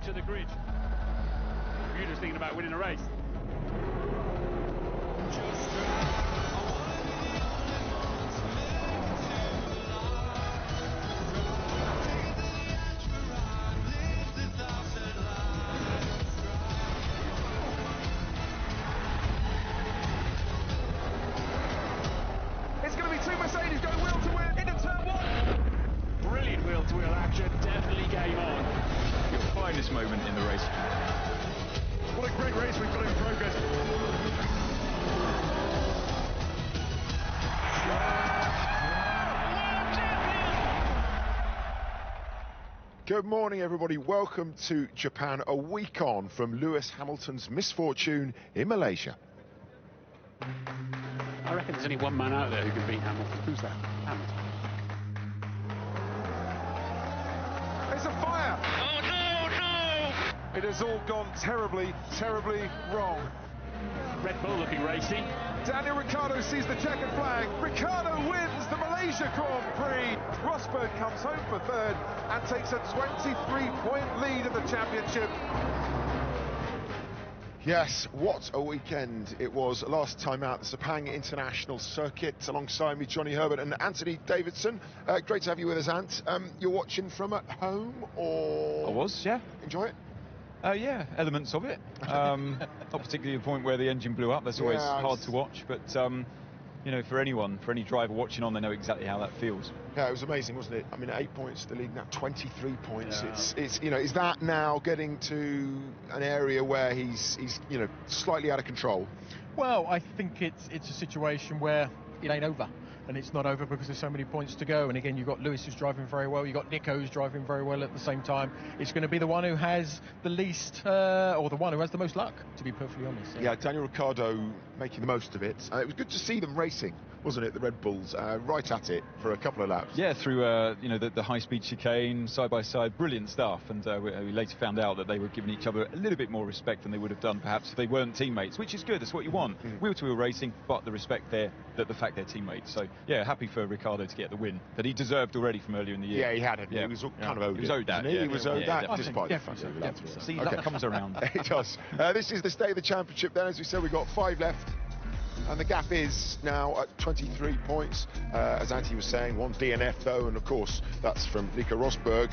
to the grid. You're just thinking about winning a race. It's going to be two Mercedes going wheel to wheel into turn one. Brilliant wheel-to-wheel action, definitely game on. You'll find this moment in the race. What a great race we've got in progress. Good morning, everybody. Welcome to Japan, a week on from Lewis Hamilton's misfortune in Malaysia. I reckon there's only one man out there who can beat Hamilton. Who's that? Hamilton. It's a fire. Oh, no! It has all gone terribly, terribly wrong. Red Bull looking racy. Daniel Ricciardo sees the checkered flag. Ricciardo wins the Malaysia Grand Prix. Rosberg comes home for third and takes a 23-point lead in the championship. Yes, what a weekend it was. Last time out, the Sepang International Circuit. Alongside me, Johnny Herbert and Anthony Davidson. Great to have you with us, Ant. You're watching from at home, or...? I was, yeah. Enjoy it? Yeah, elements of it. Not particularly the point where the engine blew up. That's always hard to watch, but you know, for any driver watching on, they know exactly how that feels. Yeah, it was amazing, wasn't it? I mean, 8 points to the lead now, 23 points. Yeah. It's you know, is that now getting to an area where he's you know, slightly out of control? Well, I think it's a situation where it ain't over. And it's not over because there's so many points to go. And again, you've got Lewis who's driving very well. You've got Nico who's driving very well at the same time. It's going to be the one who has the least, or the one who has the most luck, to be perfectly honest. Yeah, Daniel Ricciardo making the most of it. It was good to see them racing, wasn't it? The Red Bulls right at it for a couple of laps. Yeah, through you know, the high-speed chicane, side by side, brilliant stuff. And we later found out that they were giving each other a little bit more respect than they would have done perhaps if they weren't teammates, which is good. That's what you want. Wheel-to-wheel racing, but the respect there, that the fact they're teammates. So yeah, happy for Ricciardo to get the win that he deserved already from earlier in the year. Yeah, he had it. Yeah. He was kind of owed. He was owed that. Yeah, he was owed that, definitely. despite the fact that See, luck comes around. It does. This is the state of the championship. Then, as we said, we've got 5 left. And the gap is now at 23 points, as Antti was saying. One DNF though, and of course that's from Nico Rosberg.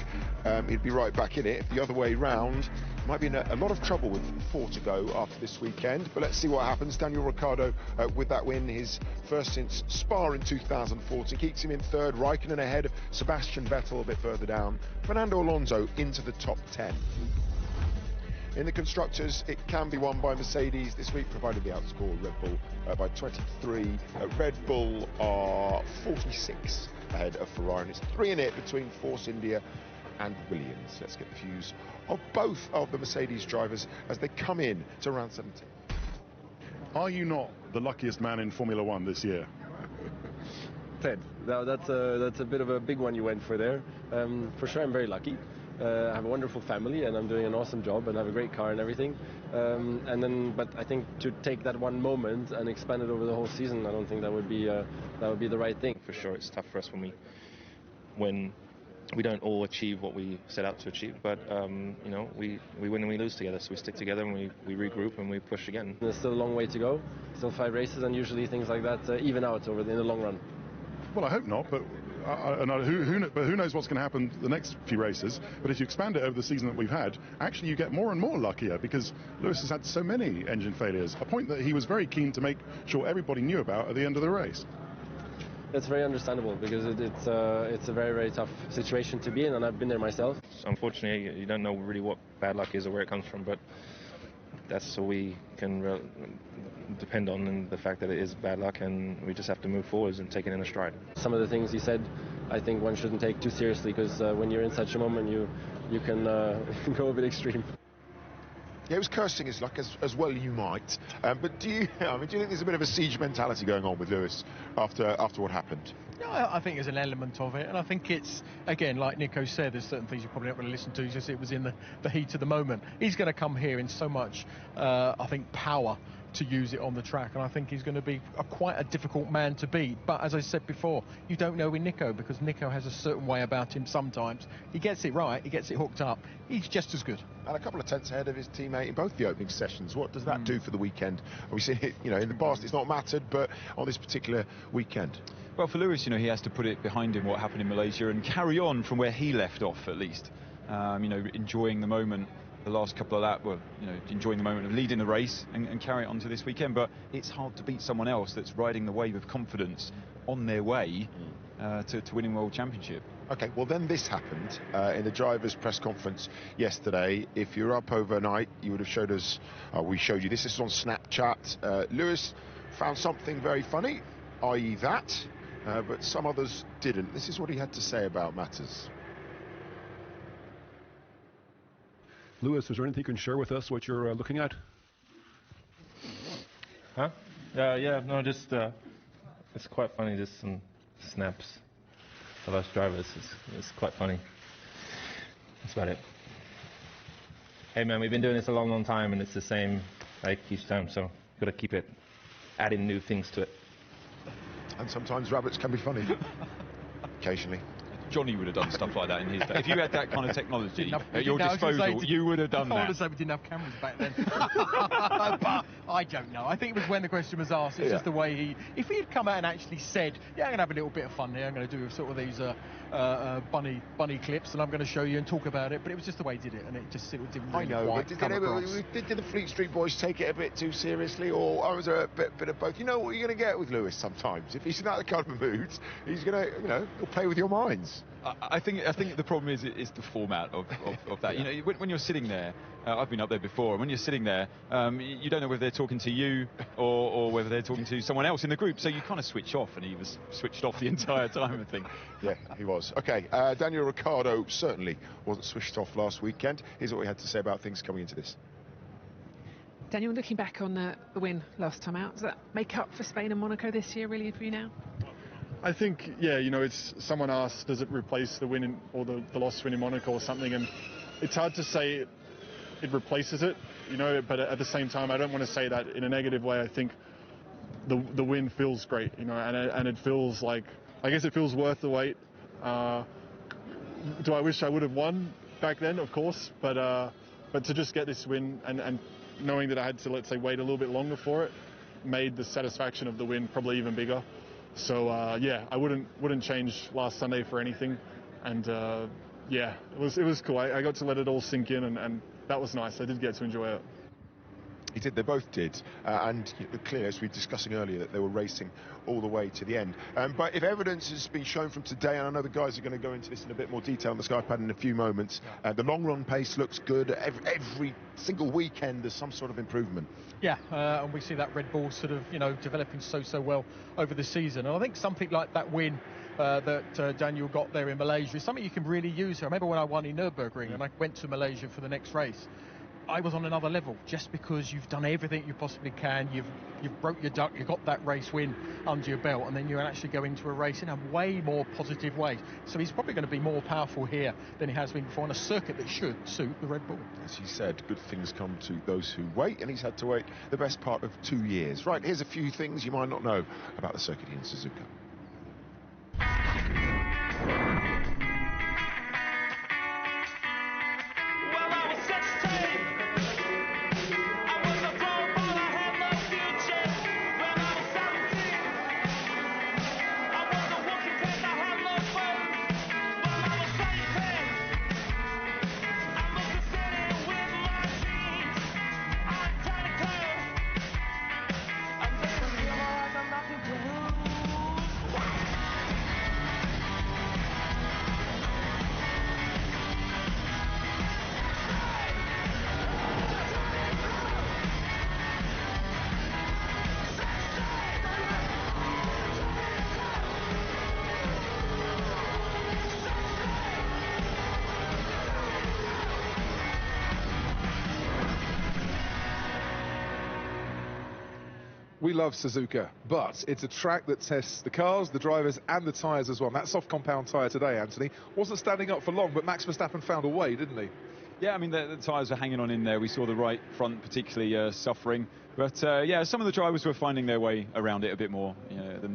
He'd be right back in it. If the other way round, might be in a lot of trouble with 4 to go after this weekend. But let's see what happens. Daniel Ricciardo with that win, his first since Spa in 2014, keeps him in third. Raikkonen ahead of Sebastian Vettel a bit further down. Fernando Alonso into the top 10. In the Constructors, it can be won by Mercedes this week, provided they outscore Red Bull by 23. Red Bull are 46 ahead of Ferrari, and it's 3 in it between Force India and Williams. Let's get the views of both of the Mercedes drivers as they come in to round 17. Are you not the luckiest man in Formula One this year? Ted, now that's a bit of a big one you went for there. For sure, I'm very lucky. I have a wonderful family and I'm doing an awesome job and have a great car and everything. But I think to take that one moment and expand it over the whole season, I don't think that would be the right thing. For sure, it's tough for us when we don't all achieve what we set out to achieve. But you know, we win and we lose together, so we stick together and we regroup and we push again. There's still a long way to go, still 5 races, and usually things like that even out in the long run. Well, I hope not, but who knows what's going to happen the next few races. But if you expand it over the season that we've had, actually you get more and more luckier, because Lewis has had so many engine failures, a point that he was very keen to make sure everybody knew about at the end of the race. That's very understandable, because it's a very, very tough situation to be in, and I've been there myself. Unfortunately, you don't know really what bad luck is or where it comes from, but that's all we can depend on, and the fact that it is bad luck, and we just have to move forwards and take it in a stride. Some of the things he said, I think one shouldn't take too seriously, because when you're in such a moment, you can go a bit extreme. Yeah, it was cursing his luck, as well you might. But do you think there's a bit of a siege mentality going on with Lewis after what happened? No, I think there's an element of it, and I think it's, again, like Nico said, there's certain things you're probably not going to listen to, just it was in the heat of the moment. He's going to come here in so much, I think, power to use it on the track, and I think he's going to be quite a difficult man to beat. But as I said before, you don't know with Nico, because Nico has a certain way about him sometimes. He gets it right, he gets it hooked up, he's just as good. And a couple of tenths ahead of his teammate in both the opening sessions. What does that do for the weekend? We've seen it, you know, in the past it's not mattered, but on this particular weekend. Well, for Lewis, you know, he has to put it behind him what happened in Malaysia and carry on from where he left off, at least. You know, enjoying the moment, the last couple of laps, well, you know, enjoying the moment of leading the race and carry it on to this weekend. But it's hard to beat someone else that's riding the wave of confidence on their way to winning World Championship. Okay, well then this happened in the drivers' press conference yesterday. If you're up overnight, you would have showed us, we showed you this is on Snapchat. Lewis found something very funny, i.e. that, but some others didn't. This is what he had to say about matters. Lewis, is there anything you can share with us what you're looking at? Huh? Yeah, no, just it's quite funny. Just some snaps of us drivers. It's quite funny. That's about it. Hey man, we've been doing this a long time, and it's the same like each time. So got to keep it, adding new things to it. And sometimes rabbits can be funny. Occasionally. Johnny would have done stuff like that in his day. If you had that kind of technology at your No, disposal, you would have done I that. want to say we didn't have cameras back then. But I don't know. I think it was when the question was asked. It's just the way he... If he had come out and actually said, yeah, I'm going to have a little bit of fun here. I'm going to do sort of these bunny clips, and I'm going to show you and talk about it. But it was just the way he did it, and it didn't really quite come across. Did the Fleet Street boys take it a bit too seriously, or was there a bit of both? You know what you're going to get with Lewis sometimes. If he's in that kind of mood, he's going to, you know, he'll play with your minds. I think the problem is the format of that. You know, when you're sitting there, I've been up there before, and when you're sitting there, you don't know whether they're talking to you or whether they're talking to someone else in the group. So you kind of switch off, and he was switched off the entire time, I think. Yeah, he was. Okay, Daniel Ricciardo certainly wasn't switched off last weekend. Here's what he had to say about things coming into this. Daniel, looking back on the win last time out, does that make up for Spain and Monaco this year, really, for you now? I think, yeah, you know, it's someone asked, does it replace the win or the lost win in Monaco or something? And it's hard to say it replaces it, you know, but at the same time, I don't want to say that in a negative way. I think the win feels great, you know, and it feels like, I guess it feels worth the wait. Do I wish I would have won back then? Of course, but to just get this win and knowing that I had to, let's say, wait a little bit longer for it, made the satisfaction of the win probably even bigger. So yeah, I wouldn't change last Sunday for anything, and yeah, it was cool. I got to let it all sink in, and that was nice. I did get to enjoy it. He did, they both did, and clearly, as we were discussing earlier, that they were racing all the way to the end. But if evidence has been shown from today, and I know the guys are going to go into this in a bit more detail on the Skypad in a few moments, the long run pace looks good. Every single weekend there's some sort of improvement. Yeah, and we see that Red Bull sort of, you know, developing so well over the season. And I think something like that win that Daniel got there in Malaysia is something you can really use. I remember when I won in Nürburgring and I went to Malaysia for the next race, I was on another level just because you've done everything you possibly can. You've broke your duck, you've got that race win under your belt, and then you actually go into a race in a way more positive way. So he's probably going to be more powerful here than he has been before on a circuit that should suit the Red Bull. As he said, good things come to those who wait, and he's had to wait the best part of 2 years. Right, here's a few things you might not know about the circuit in Suzuka. We love Suzuka, but it's a track that tests the cars, the drivers, and the tyres as well. And that soft compound tyre today, Anthony, wasn't standing up for long, but Max Verstappen found a way, didn't he? Yeah, I mean, the tyres were hanging on in there. We saw the right front particularly suffering. But, yeah, some of the drivers were finding their way around it a bit more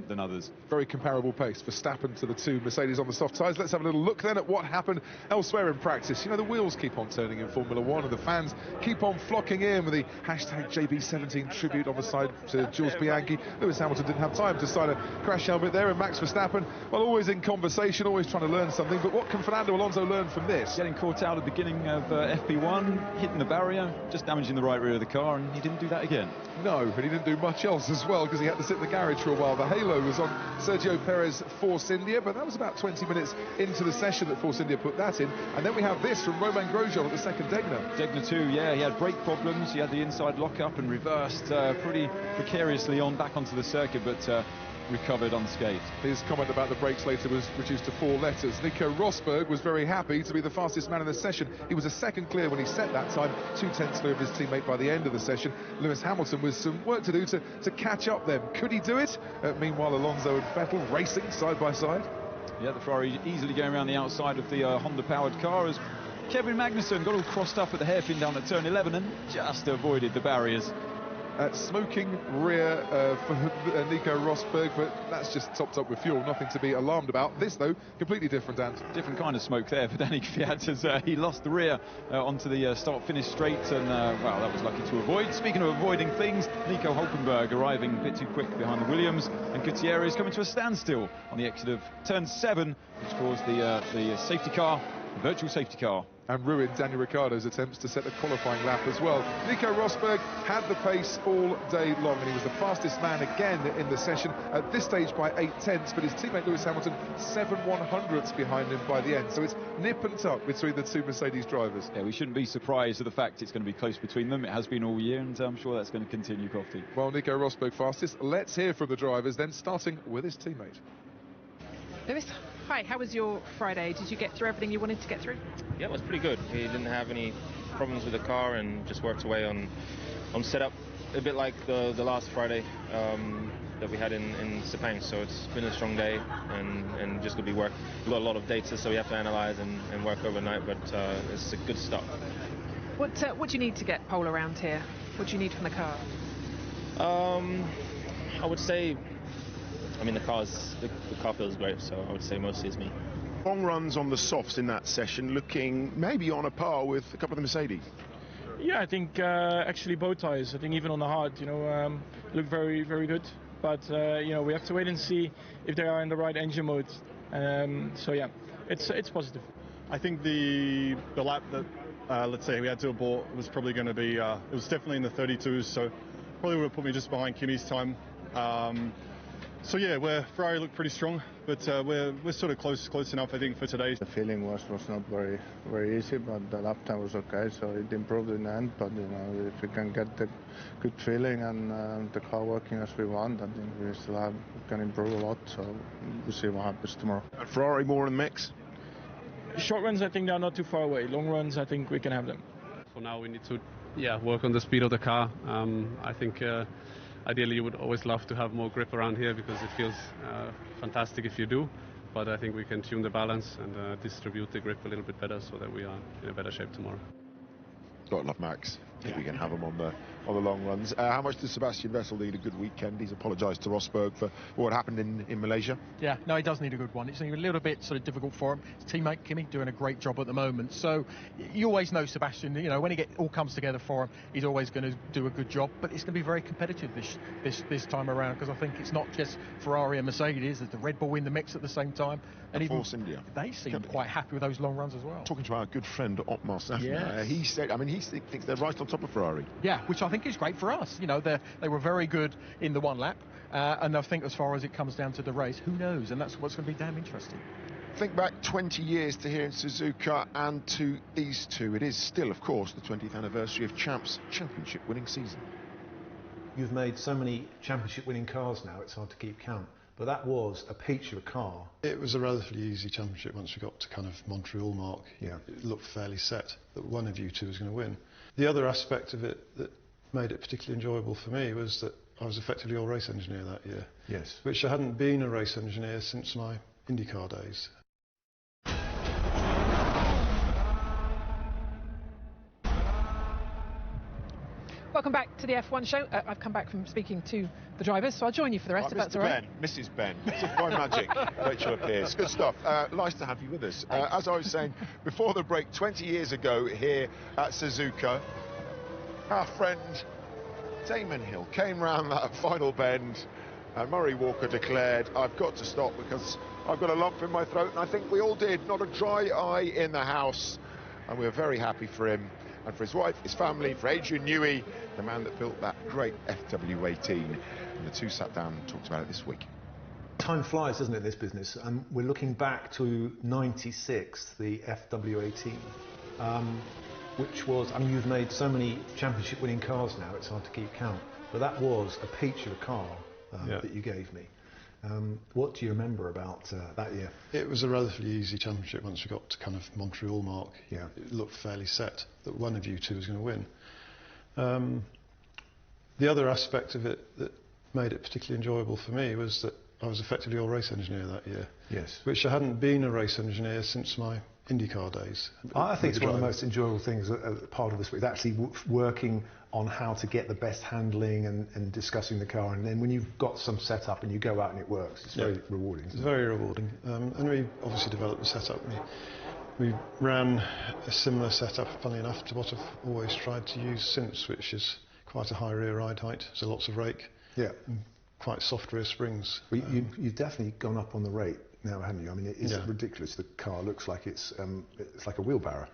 than others. Very comparable pace for Verstappen to the two Mercedes on the soft tyres. Let's have a little look then at what happened elsewhere in practice. You know, the wheels keep on turning in Formula One and the fans keep on flocking in with the hashtag JB17 tribute on the side to Jules Bianchi. Lewis Hamilton didn't have time to sign a crash helmet there, and Max Verstappen, well, always in conversation, always trying to learn something. But what can Fernando Alonso learn from this? Getting caught out at the beginning of FP1, hitting the barrier, just damaging the right rear of the car, and he didn't do that again. No, and he didn't do much else as well because he had to sit in the garage for a while. The halo was on Sergio Perez Force India, but that was about 20 minutes into the session that Force India put that in. And then we have this from Romain Grosjean at the second Degner. Degner 2, yeah, he had brake problems, he had the inside lock-up and reversed pretty precariously back onto the circuit, but recovered unscathed. His comment about the brakes later was reduced to 4 letters. Nico Rosberg was very happy to be the fastest man in the session. He was a second clear when he set that time, 2/10 clear of his teammate by the end of the session. Lewis Hamilton with some work to do to catch up them. Could he do it? Meanwhile, Alonso and Vettel racing side by side. Yeah, the Ferrari easily going around the outside of the Honda-powered car as Kevin Magnussen got all crossed up at the hairpin down at turn 11 and just avoided the barriers. Smoking rear for Nico Rosberg, but that's just topped up with fuel, nothing to be alarmed about. This, though, completely different, Ant. Different kind of smoke there for Danny Kvyat as he lost the rear onto the start-finish straight, and, well, that was lucky to avoid. Speaking of avoiding things, Nico Hulkenberg arriving a bit too quick behind the Williams, and Gutierrez coming to a standstill on the exit of turn 7, which caused the safety car, the virtual safety car. And ruined Daniel Ricciardo's attempts to set the qualifying lap as well. Nico Rosberg had the pace all day long, and he was the fastest man again in the session, at this stage by 8/10, but his teammate Lewis Hamilton 7/100ths behind him by the end. So it's nip and tuck between the two Mercedes drivers. Yeah, we shouldn't be surprised at the fact it's going to be close between them. It has been all year, and I'm sure that's going to continue, Crofty. Well, Nico Rosberg fastest. Let's hear from the drivers then, starting with his teammate. Lewis, hi, how was your Friday? Did you get through everything you wanted to get through? Yeah, it was pretty good. He didn't have any problems with the car and just worked away on setup, a bit like the last Friday that we had in Sepang. So it's been a strong day and just going to be work. We've got a lot of data, so we have to analyze and work overnight, but it's a good start. What do you need to get pole around here? What do you need from the car? I would say, I mean, the car feels great, so I would say mostly it's me. Long runs on the softs in that session, looking maybe on a par with a couple of the Mercedes. Yeah, I think actually both tires. I think even on the hard, look very, very good. But we have to wait and see if they are in the right engine mode. So yeah, it's positive. I think the lap that let's say we had to abort was probably going to be it was definitely in the 32s, so probably would have put me just behind Kimi's time. So yeah, Ferrari looked pretty strong, but we're sort of close enough, I think, for today. The feeling was not very easy, but the lap time was okay, so it improved in the end. But if we can get the good feeling and the car working as we want, I think we still can improve a lot. So we'll see what happens tomorrow. And Ferrari more in the mix. Short runs, I think they're not too far away. Long runs, I think we can have them. For now, we need to work on the speed of the car. I think. Ideally, you would always love to have more grip around here because it feels fantastic if you do. But I think we can tune the balance and distribute the grip a little bit better so that we are in a better shape tomorrow. Got to love Max. I think we can have him on the long runs. How much does Sebastian Vettel need a good weekend? He's apologised to Rosberg for what happened in Malaysia. Yeah, no, he does need a good one. It's a little bit sort of difficult for him. His teammate Kimi doing a great job at the moment. So you always know Sebastian. When it all comes together for him, he's always going to do a good job. But it's going to be very competitive this time around because I think it's not just Ferrari and Mercedes. There's the Red Bull in the mix at the same time. And even Force India. They seem quite happy with those long runs as well. Talking to our good friend Otmar Safnauer, yes. He said, he thinks they're right on top of Ferrari. Yeah, which I think is great for us. They were very good in the one lap, and I think as far as it comes down to the race, who knows? And that's what's going to be damn interesting. Think back 20 years to here in Suzuka and to these two. It is still, of course, the 20th anniversary of Champs' championship winning season. You've made so many championship winning cars now, it's hard to keep count. But that was a peach of a car. It was a relatively easy championship once we got to kind of Montreal mark. Yeah. It looked fairly set that one of you two was going to win. The other aspect of it that made it particularly enjoyable for me was that I was effectively your race engineer that year. Yes. Which I hadn't been a race engineer since my IndyCar days. Welcome back to the F1 show. I've come back from speaking to the drivers, so I'll join you for the rest, if that's all right. Mrs. Ben, Mrs. By Magic, Rachel appears. Good stuff. Nice to have you with us. As I was saying before the break, 20 years ago here at Suzuka, our friend Damon Hill came round that final bend and Murray Walker declared, I've got to stop because I've got a lump in my throat, and I think we all did. Not a dry eye in the house, and we were very happy for him and for his wife, his family, for Adrian Newey, the man that built that great FW18, and the two sat down and talked about it this week. Time flies, doesn't it, in this business? We're looking back to '96, the FW18, which was, I mean, you've made so many championship winning cars now, it's hard to keep count, but that was a peach of a car that you gave me. What do you remember about that year? It was a relatively easy championship once we got to kind of Montreal mark. Yeah. It looked fairly set that one of you two was going to win. The other aspect of it that made it particularly enjoyable for me was that I was effectively your race engineer that year. Yes. Which I hadn't been a race engineer since my IndyCar days. I think it's one of the most enjoyable things, part of this week, actually working on how to get the best handling and discussing the car, and then when you've got some setup and you go out and it works, it's very rewarding. It's very rewarding. And we obviously developed the setup. We ran a similar setup, funnily enough, to what I've always tried to use since, which is quite a high rear ride height, so lots of rake. Yeah. And quite soft rear springs. Well, you've definitely gone up on the rate now, haven't you? I mean, it's ridiculous. The car looks like it's like a wheelbarrow.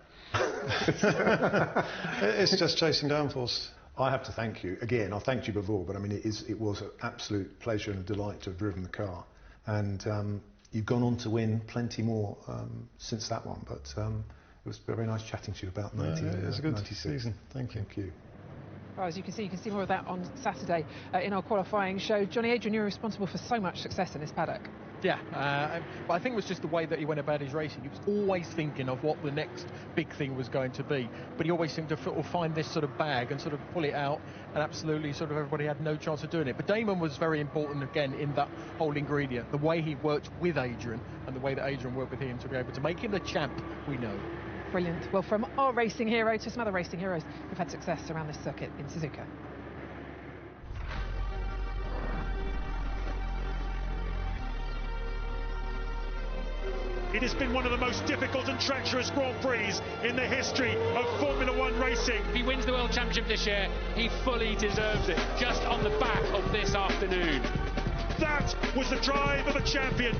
It's just chasing downforce. I have to thank you again. I thanked you before, but I mean, it was an absolute pleasure and a delight to have driven the car, and you've gone on to win plenty more since that one. But it was very nice chatting to you about it was a good 96. season. Thank you. Well, as you can see more of that on Saturday in our qualifying show. Johnny, Adrian, you're responsible for so much success in this paddock. Yeah, but I think it was just the way that he went about his racing. He was always thinking of what the next big thing was going to be, but he always seemed to find this sort of bag and sort of pull it out, and absolutely sort of everybody had no chance of doing it. But Damon was very important again in that whole ingredient, the way he worked with Adrian and the way that Adrian worked with him to be able to make him the champ we know. Brilliant. Well, from our racing hero to some other racing heroes who've had success around this circuit in Suzuka. It has been one of the most difficult and treacherous Grand Prix in the history of Formula One racing. If he wins the World Championship this year, he fully deserves it, just on the back of this afternoon. That was the drive of a champion.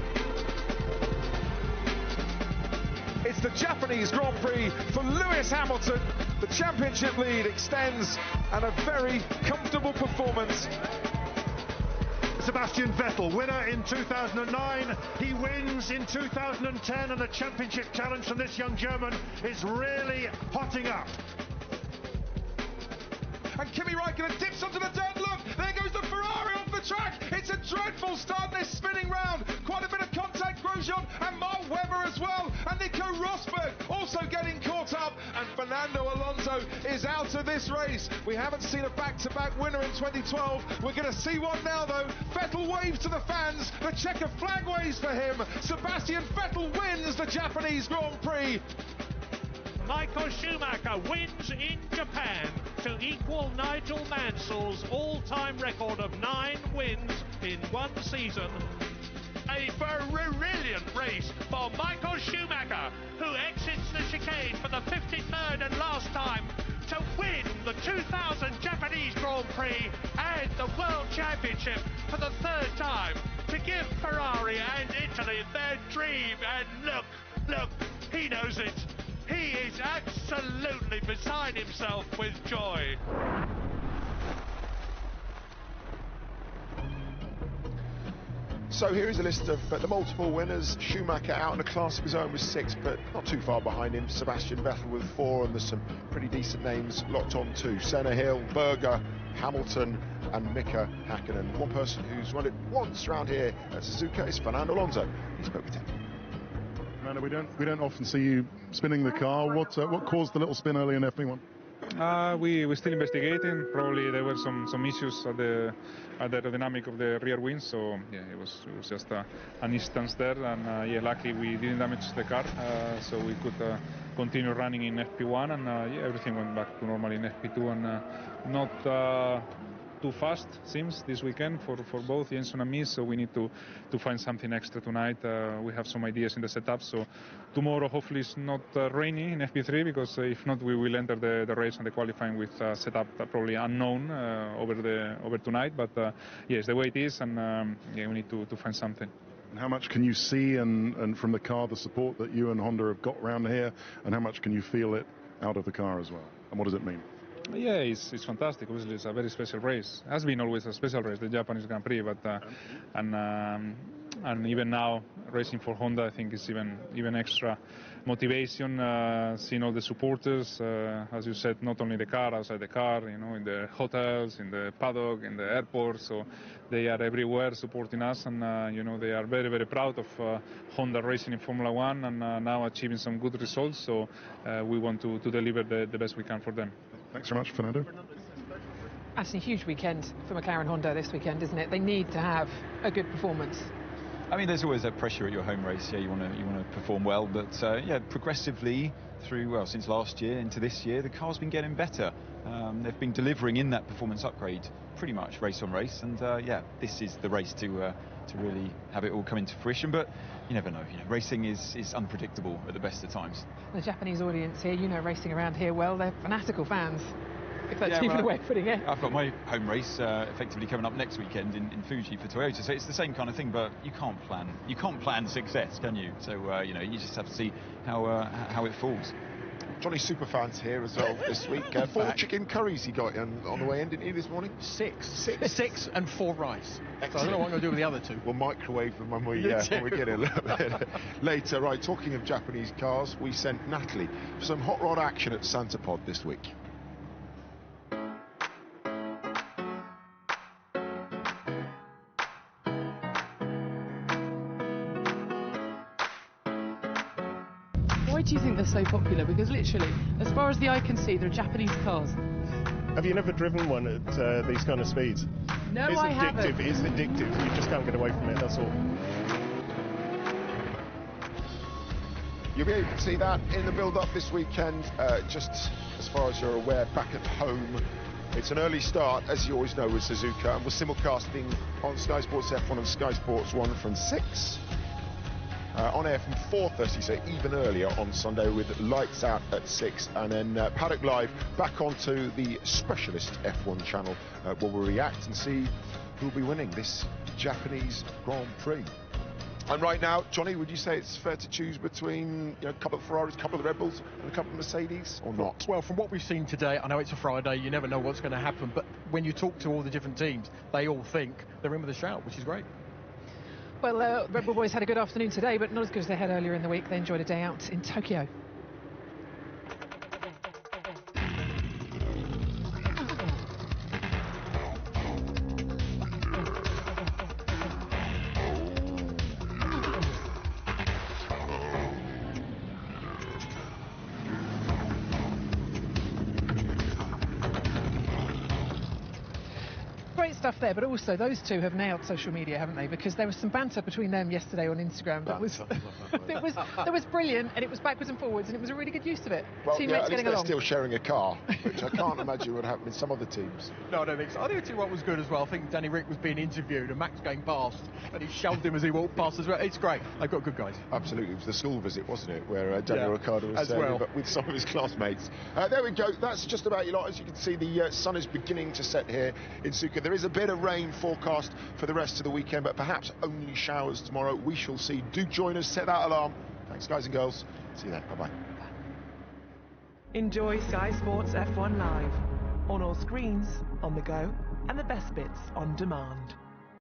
It's the Japanese Grand Prix for Lewis Hamilton. The championship lead extends, and a very comfortable performance. Sebastian Vettel, winner in 2009, he wins in 2010, and the championship challenge from this young German is really hotting up. And Kimi Räikkönen dips onto the dirt. Look, there goes the Ferrari off the track. It's a dreadful start this spinning round. Quite a bit of contact, Grosjean and Mark Webber as well. And Nico Rosberg also getting caught up. And Fernando Alonso is out of this race. We haven't seen a back-to-back winner in 2012. We're going to see one now, though. Vettel waves to the fans. The checker flag waves for him. Sebastian Vettel wins the Japanese Grand Prix. Michael Schumacher wins in Japan to equal Nigel Mansell's all-time record of 9 wins in one season. A brilliant race for Michael Schumacher, who exits the chicane for the 53rd and last time to win the 2000 Japanese Grand Prix and the World Championship for the 3rd time, to give Ferrari and Italy their dream. And look, he knows it. He is absolutely beside himself with joy. So here is a list of the multiple winners. Schumacher out in a class of his own with 6, but not too far behind him. Sebastian Vettel with 4, and there's some pretty decent names locked on too. Senna Hill, Berger, Hamilton and Mika Häkkinen. One person who's won it once around here at Suzuka is Fernando Alonso. He spoke with him. Fernando, we don't often see you spinning the car. What caused the little spin early in FP1? We're still investigating. Probably there were some issues at the aerodynamic of the rear wing, so yeah, it was just an instance there, and yeah, luckily we didn't damage the car, so we could continue running in FP1, and yeah, everything went back to normal in FP2, and not too fast seems this weekend for both Jenson and me, so we need to find something extra tonight. We have some ideas in the setup, so tomorrow hopefully it's not rainy in FP3, because if not we will enter the race and the qualifying with setup probably unknown over tonight, but yeah, it's the way it is, and yeah, we need to find something. And how much can you see and from the car, the support that you and Honda have got around here, and how much can you feel it out of the car as well, and what does it mean? Yeah, it's fantastic. Obviously, it's a very special race. It has been always a special race, the Japanese Grand Prix, but and even now racing for Honda, I think is even extra motivation. Seeing all the supporters, as you said, not only the car, outside the car, you know, in the hotels, in the paddock, in the airport. So they are everywhere supporting us, and you know, they are very, very proud of Honda racing in Formula One, and now achieving some good results. So we want to deliver the best we can for them. Thanks very much, Fernando. That's a huge weekend for McLaren Honda this weekend, isn't it? They need to have a good performance. I mean, there's always a pressure at your home race. Yeah, you want to perform well, but yeah, progressively through since last year into this year, the car's been getting better. They've been delivering in that performance upgrade pretty much race on race, and yeah, this is the race to really have it all come into fruition. But you never know. You know, racing is unpredictable at the best of times. The Japanese audience here, you know, racing around here well, they're fanatical fans, if that's even a way of putting it. I've got my home race effectively coming up next weekend in Fuji for Toyota, so it's the same kind of thing. But you can't plan success, can you? So you know, you just have to see how it falls. Johnny Superfans here as well this week. 4 chicken curries he got on the way in, didn't he, this morning? 6 and 4 rice. So I don't know what I'm going to do with the other 2. We'll microwave them when we get it a little bit later. Right, talking of Japanese cars, we sent Natalie for some hot rod action at Santa Pod this week. Why do you think they're so popular? Because literally, as far as the eye can see, they're Japanese cars. Have you never driven one at these kind of speeds? No, I haven't. It's addictive. You just can't get away from it, that's all. You'll be able to see that in the build-up this weekend. Just as far as you're aware, back at home, it's an early start, as you always know, with Suzuka, and we're simulcasting on Sky Sports F1 and Sky Sports 1 from 6. On air from 4:30, so even earlier on Sunday, with lights out at 6, and then Paddock Live back onto the specialist F1 channel, where we'll react and see who'll be winning this Japanese Grand Prix. And right now, Johnny, would you say it's fair to choose between a couple of Ferraris, a couple of Red Bulls, and a couple of Mercedes, or not? Well, from what we've seen today, I know it's a Friday, you never know what's going to happen, but when you talk to all the different teams, they all think they're in with a shout, which is great. Well, Red Bull boys had a good afternoon today, but not as good as they had earlier in the week. They enjoyed a day out in Tokyo. Stuff there, but also those two have nailed social media, haven't they? Because there was some banter between them yesterday on Instagram that was that was brilliant, and it was backwards and forwards, and it was a really good use of it. Well, Teammates yeah, at least getting they're along. still sharing a car, which I can't imagine would happen in some other teams. No, I don't think so. I think what was good as well. I think Danny Rick was being interviewed, and Max going past, and he shoved him as he walked past as well. It's great. They've got good guys. Absolutely, it was the school visit, wasn't it, where Daniel Ricciardo was with some of his classmates. There we go. That's just about you lot. As you can see, the sun is beginning to set here in Suzuka. There is a bit of rain forecast for the rest of the weekend, but perhaps only showers tomorrow. We shall see. Do join us, set that alarm. Thanks, guys and girls. See you then. Bye-bye. Enjoy Sky Sports F1 Live on all screens, on the go, and the best bits on demand.